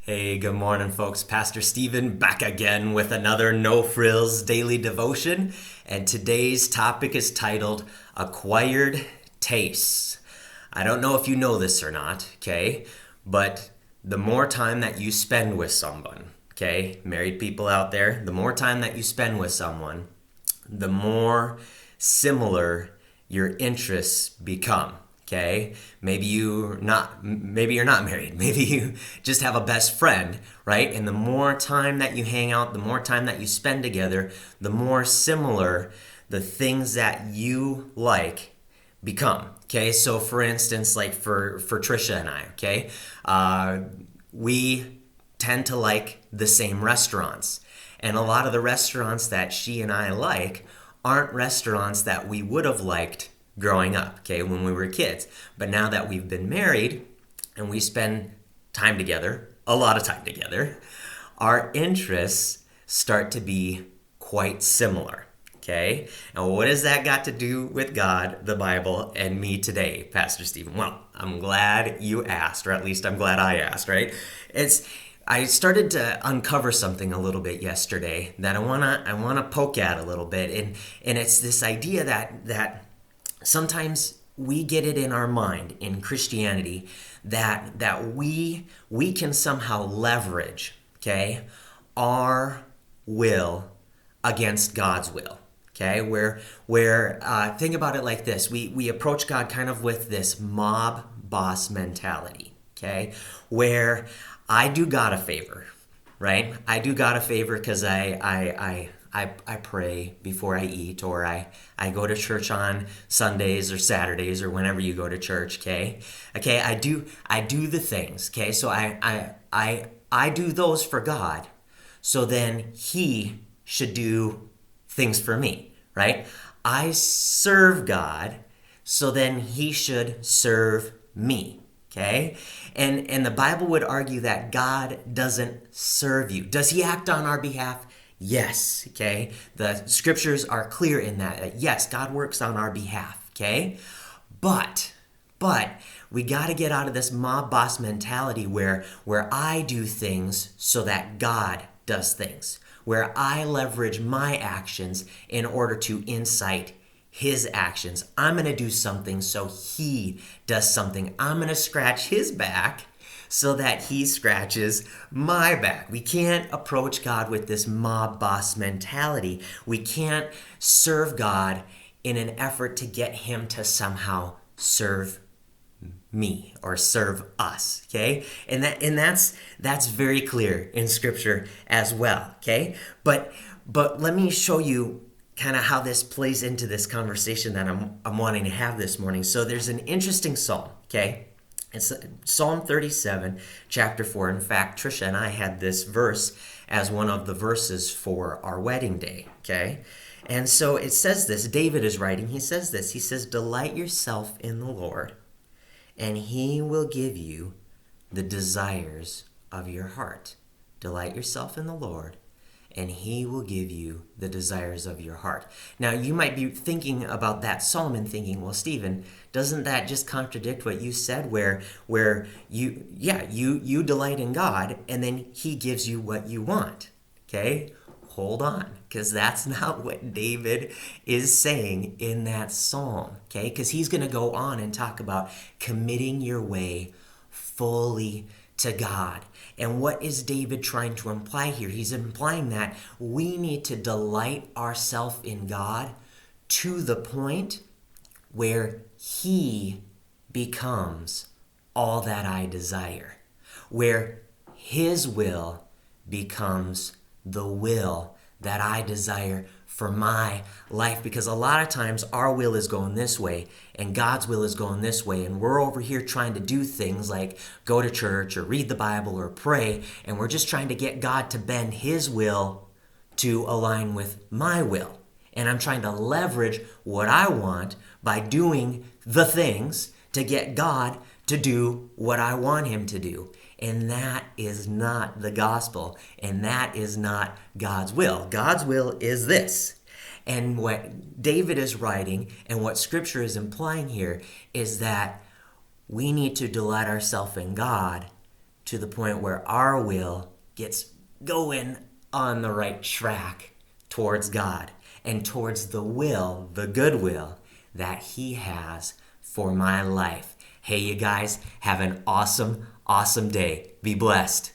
Hey, good morning, folks. Pastor Stephen back again with another No Frills daily devotion. And today's topic is titled Acquired Tastes. I don't know if you know this or not, okay? But the more time that you spend with someone, okay, married people out there, the more time that you spend with someone, the more similar your interests become. Okay, maybe you're not married. Maybe you just have a best friend, right? And the more time that you hang out, the more time that you spend together, the more similar the things that you like become. Okay, so for instance, like for Trisha and I, okay, we tend to like the same restaurants. And a lot of the restaurants that she and I like aren't restaurants that we would have liked growing up, okay, when we were kids. But now that we've been married and we spend time together, a lot of time together, our interests start to be quite similar. Okay, and what has that got to do with God, the Bible, and me today, Pastor Stephen? Well, I'm glad you asked, or at least I'm glad I asked, right? I started to uncover something a little bit yesterday that I wanna poke at a little bit, and it's this idea that sometimes we get it in our mind in Christianity that we can somehow leverage, okay, our will against God's will. Okay, where think about it like this: we approach God kind of with this mob boss mentality. Okay, where I do God a favor, right? I do God a favor because I pray before I eat, or I go to church on Sundays or Saturdays or whenever you go to church, okay, I do the things, okay, so I do those for God, so then He should do things for me, right? I serve God, so then He should serve me. Okay? And the Bible would argue that God doesn't serve you. Does He act on our behalf? Yes. Okay? The scriptures are clear in that. Yes, God works on our behalf. Okay? But we got to get out of this mob boss mentality where I do things so that God does things, where I leverage my actions in order to incite His actions. I'm going to do something so He does something. I'm going to scratch His back so that He scratches my back. We can't approach God with this mob boss mentality. We can't serve God in an effort to get Him to somehow serve me or serve us, okay? And that's very clear in scripture as well, okay? But let me show you kind of how this plays into this conversation that I'm wanting to have this morning. So there's an interesting psalm, okay? It's Psalm 37, chapter 4. In fact, Trisha and I had this verse as one of the verses for our wedding day, okay? And so it says this, David is writing, he says this, he says, "Delight yourself in the Lord, and He will give you the desires of your heart." Delight yourself in the Lord, and He will give you the desires of your heart. Now, you might be thinking about that psalm and thinking, well, Stephen, doesn't that just contradict what you said, where you delight in God, and then He gives you what you want? Okay, hold on, because that's not what David is saying in that psalm, okay? Because he's going to go on and talk about committing your way fully to God. And what is David trying to imply here? He's implying that we need to delight ourselves in God to the point where He becomes all that I desire, where His will becomes the will that I desire for my life. Because a lot of times our will is going this way and God's will is going this way, and we're over here trying to do things like go to church or read the Bible or pray, and we're just trying to get God to bend His will to align with my will. And I'm trying to leverage what I want by doing the things to get God to do what I want Him to do. And that is not the gospel, and that is not God's will. God's will is this. And what David is writing and what Scripture is implying here is that we need to delight ourselves in God to the point where our will gets going on the right track towards God and towards the will, the good will that He has for my life. Hey, you guys, have an awesome, awesome day. Be blessed.